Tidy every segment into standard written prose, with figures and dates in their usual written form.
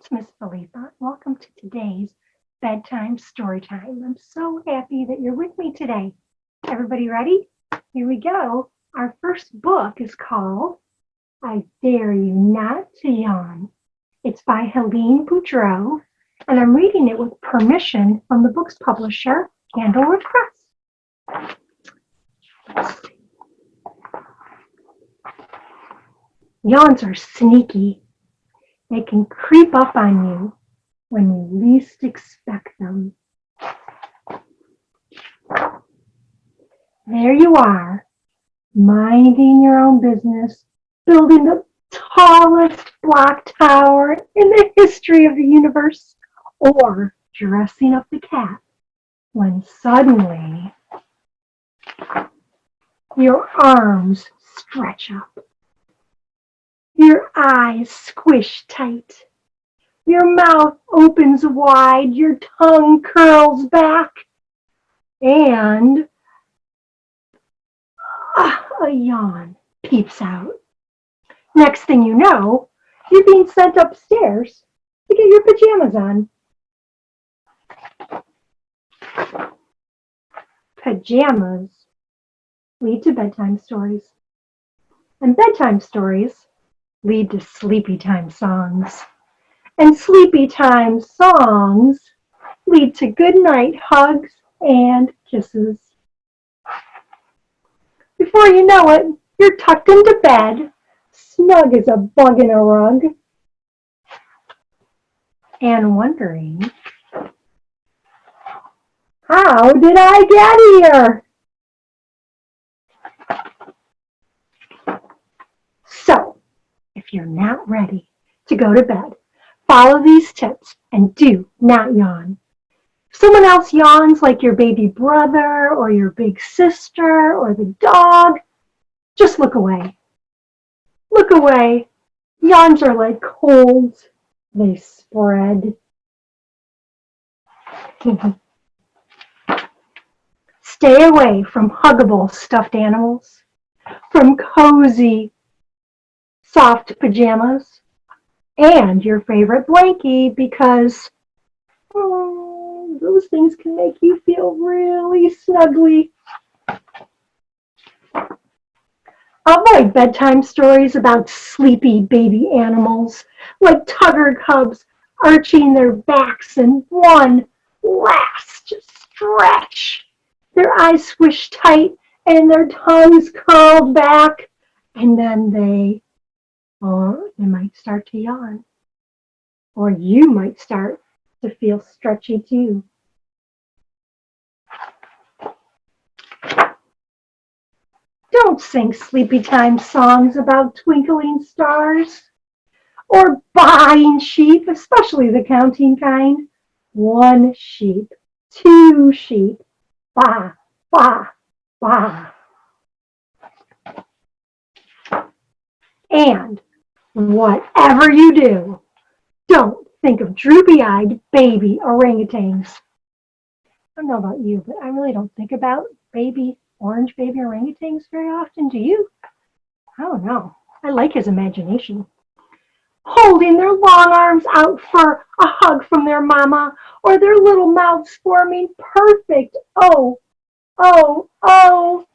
It's Miss Filippa. Welcome to today's bedtime story time. I'm so happy that you're with me today. Everybody ready? Here we go. Our first book is called I Dare You Not to Yawn. It's by Helene Boudreau, and I'm reading it with permission from the book's publisher, Candlewood Press. Yawns are sneaky. They can creep up on you when you least expect them. There you are, minding your own business, building the tallest block tower in the history of the universe, or dressing up the cat, when suddenly your arms stretch up, your eyes squish tight, your mouth opens wide, your tongue curls back, and a yawn peeps out. Next thing you know, you're being sent upstairs to get your pajamas on. Pajamas lead to bedtime stories, and bedtime stories lead to sleepy time songs, and sleepy time songs lead to good night hugs and kisses. Before you know it, you're tucked into bed, snug as a bug in a rug, and wondering, how did I get here? So, if you're not ready to go to bed, follow these tips and do not yawn. If someone else yawns, like your baby brother or your big sister or the dog, just look away. Look away. Yawns are like colds. They spread. Stay away from huggable stuffed animals, from cozy, soft pajamas, and your favorite blankie, because those things can make you feel really snuggly. Avoid bedtime stories about sleepy baby animals, like tugger cubs arching their backs in one last stretch. Their eyes squish tight and their tongues curled back, and then they might start to yawn. Or you might start to feel stretchy too. Don't sing sleepy time songs about twinkling stars or buying sheep, especially the counting kind. One sheep, two sheep, ba, ba, ba. And whatever you do, don't think of droopy-eyed baby orangutans. I don't know about you, but I really don't think about orange baby orangutans very often. Do you? I don't know. I like his imagination. Holding their long arms out for a hug from their mama, or their little mouths forming perfect oh, oh, oh,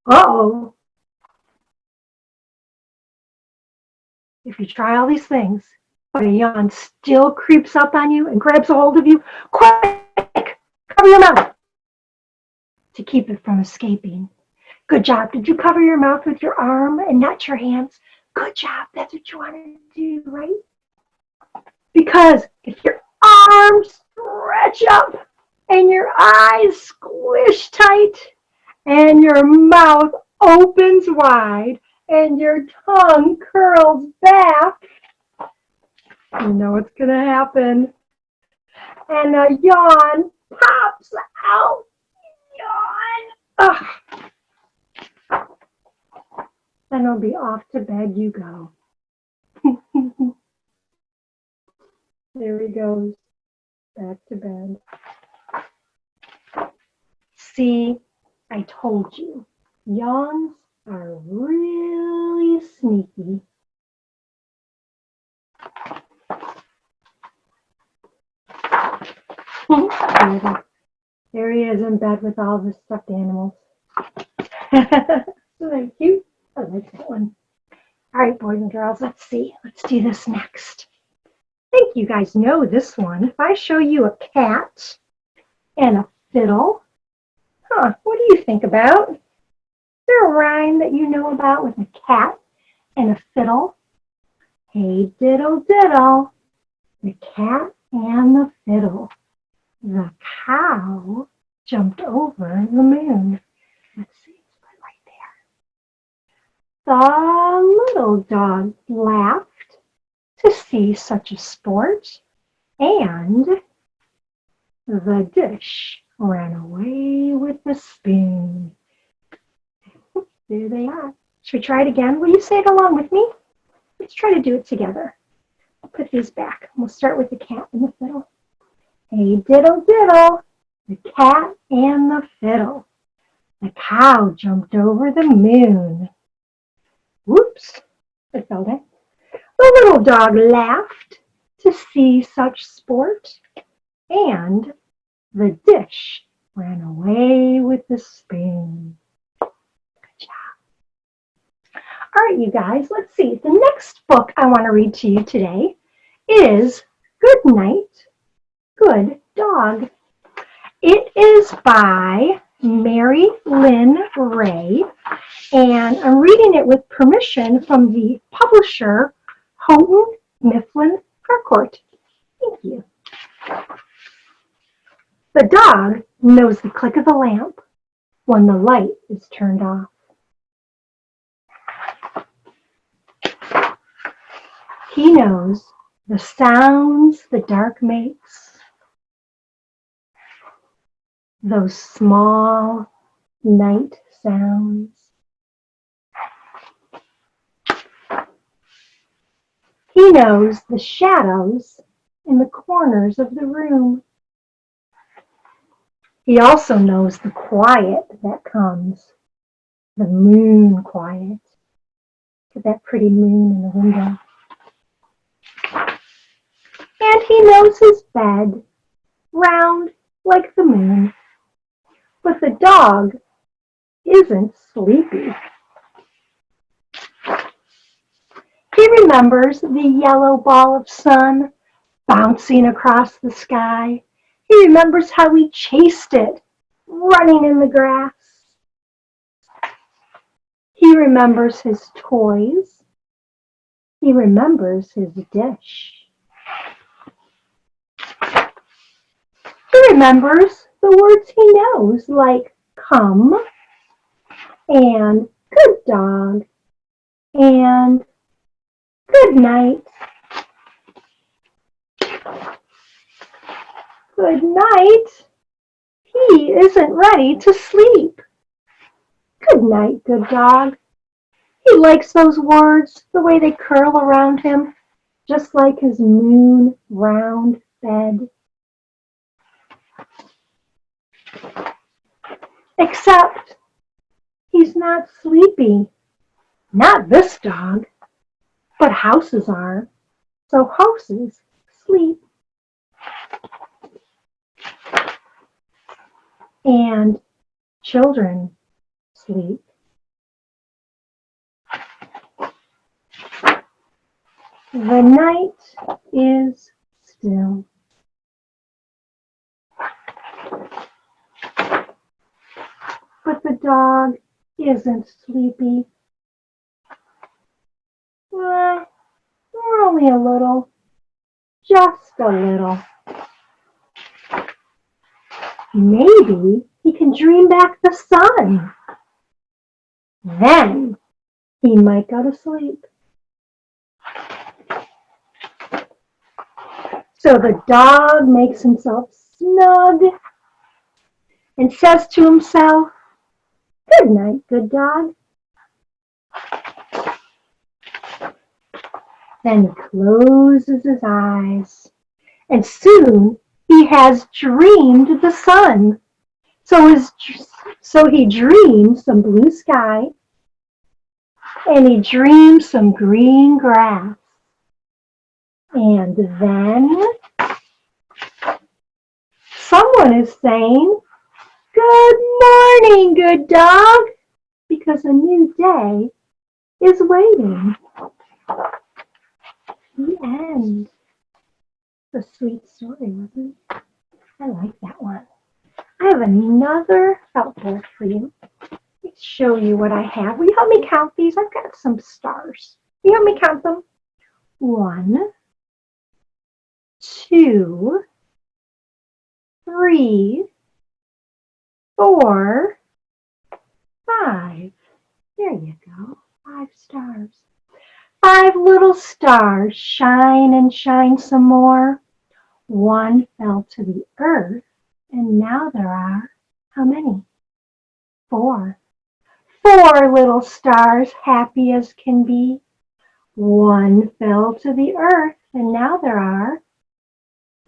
oh. If you try all these things, but a yawn still creeps up on you and grabs a hold of you, quick, cover your mouth to keep it from escaping. Good job. Did you cover your mouth with your arm and not your hands? Good job. That's what you want to do, right? Because if your arms stretch up and your eyes squish tight and your mouth opens wide and your tongue curls back, you know what's going to happen. And a yawn pops out. Yawn. Ugh. Then it'll be off to bed you go. There he goes, back to bed. See, I told you, yawns are really sneaky. There he is in bed with all the stuffed animals. Isn't that cute? I like that one. All right, boys and girls, let's see. Let's do this next. I think you guys know this one. If I show you a cat and a fiddle, what do you think about? Is there a rhyme that you know about with a cat and a fiddle? Hey, diddle, diddle, the cat and the fiddle. The cow jumped over the moon. Let's see, it's right there. The little dog laughed to see such a sport, and the dish ran away with the spoon. There they are. Should we try it again? Will you say it along with me? Let's try to do it together. I'll put these back. We'll start with the cat and the fiddle. Hey, diddle, diddle, the cat and the fiddle. The cow jumped over the moon. Whoops, it fell down. The little dog laughed to see such sport, and the dish ran away with the spoon. Good job. All right, you guys, let's see. The next book I want to read to you today is Good Night, Good Dog. It is by Mary Lynn Ray, and I'm reading it with permission from the publisher, Houghton Mifflin Harcourt. Thank you. The dog knows the click of the lamp when the light is turned off. He knows the sounds the dark makes, those small night sounds. He knows the shadows in the corners of the room. He also knows the quiet that comes, the moon quiet. Look at that pretty moon in the window. And he knows his bed, round like the moon. But the dog isn't sleepy. He remembers the yellow ball of sun bouncing across the sky. He remembers how he chased it, running in the grass. He remembers his toys. He remembers his dish. He remembers the words he knows, like come, and good dog, and good night. Good night. He isn't ready to sleep. Good night, good dog. He likes those words, the way they curl around him, just like his moon round bed. Except he's not sleepy. Not this dog. But houses are, so houses sleep. And children sleep. The night is still. But the dog isn't sleepy. Well, only a little. Just a little. Maybe he can dream back the sun. Then he might go to sleep. So the dog makes himself snug and says to himself, good night, good dog. Then he closes his eyes, and soon he has dreamed the sun. So he dreams some blue sky, and he dreams some green grass. And then someone is saying, "Good morning, good dog," because a new day is waiting. The end. It's a sweet story, wasn't it? I like that one. I have another felt book for you. Let's show you what I have. Will you help me count these? I've got some stars. Will you help me count them? 1, 2, 3, 4, 5. There you go. 5 stars. 5 little stars. Shine and shine some more. One fell to the earth, and now there are, how many? 4. 4 little stars, happy as can be. One fell to the earth, and now there are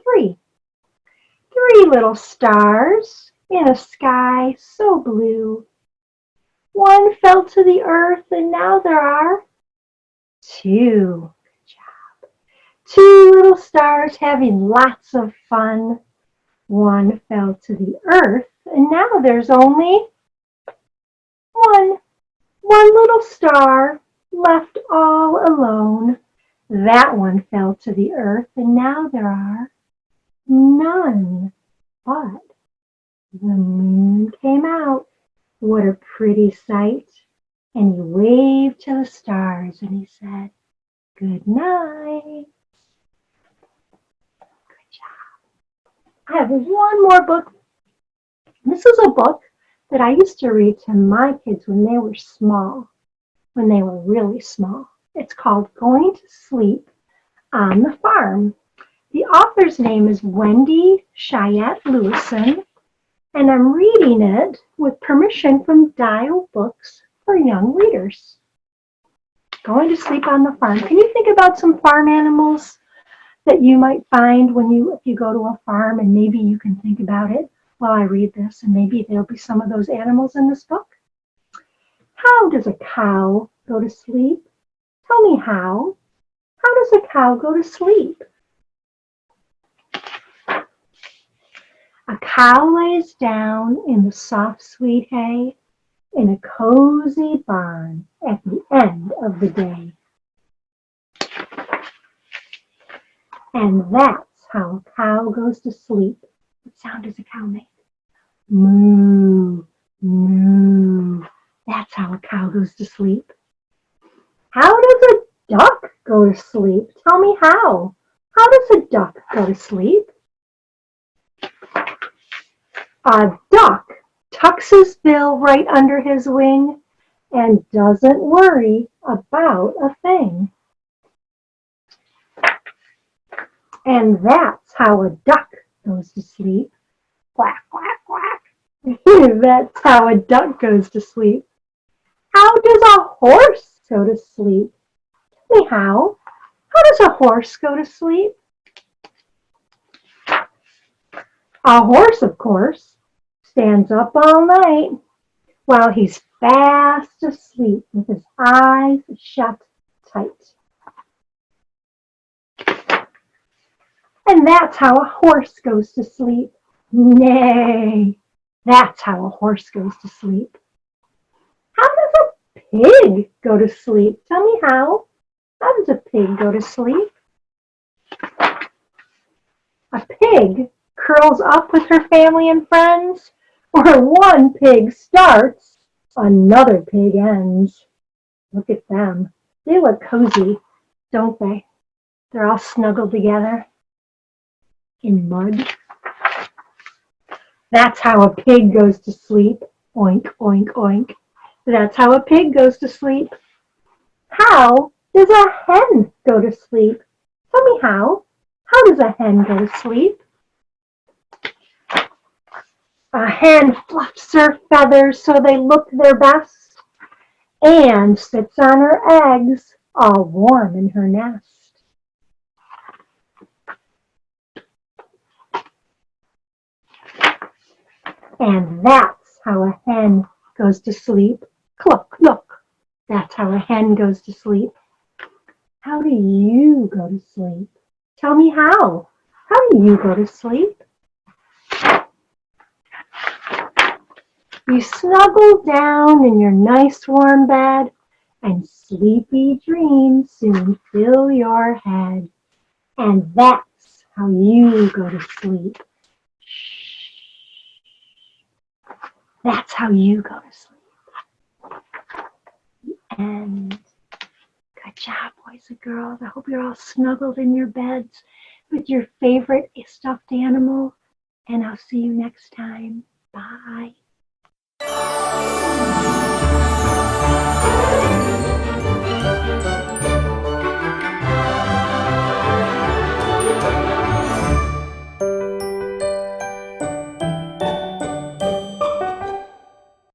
3. 3 little stars in a sky so blue. One fell to the earth, and now there are 2. Good job. 2 little stars having lots of fun. One fell to the earth, and now there's only 1. 1 little star left all alone. That one fell to the earth, and now there are none. But the moon came out. What a pretty sight. And he waved to the stars and he said, "Good night." Good job. I have one more book. This is a book that I used to read to my kids when they were small, when they were really small. It's called Going to Sleep on the Farm. The author's name is Wendy Cheyette Lewison, and I'm reading it with permission from Dial Books for Young Readers. Going to Sleep on the Farm. Can you think about some farm animals that you might find if you go to a farm, and maybe you can think about it while I read this, and maybe there'll be some of those animals in this book? How does a cow go to sleep? Tell me how. How does a cow go to sleep? A cow lays down in the soft, sweet hay in a cozy barn at the end of the day. And that's how a cow goes to sleep. What sound does a cow make? Moo, moo. That's how a cow goes to sleep. How does a duck go to sleep? Tell me how. How does a duck go to sleep? A duck tucks his bill right under his wing and doesn't worry about a thing. And that's how a duck goes to sleep. Quack, quack, quack. That's how a duck goes to sleep. How does a horse go to sleep? Tell me how. How does a horse go to sleep? A horse, of course, stands up all night while he's fast asleep with his eyes shut tight. And that's how a horse goes to sleep. Nay, that's how a horse goes to sleep. How does a pig go to sleep? Tell me how. How does a pig go to sleep? A pig curls up with her family and friends. Where one pig starts, another pig ends. Look at them. They look cozy, don't they? They're all snuggled together in mud. That's how a pig goes to sleep. Oink, oink, oink. That's how a pig goes to sleep. How does a hen go to sleep? Tell me how. How does a hen go to sleep? A hen fluffs her feathers so they look their best and sits on her eggs all warm in her nest. And that's how a hen goes to sleep. Cluck, look. That's how a hen goes to sleep. How do you go to sleep? Tell me how. How do you go to sleep? You snuggle down in your nice warm bed, and sleepy dreams soon fill your head. And that's how you go to sleep. That's how you go to sleep. And good job, boys and girls. I hope you're all snuggled in your beds with your favorite stuffed animal. And I'll see you next time. Bye.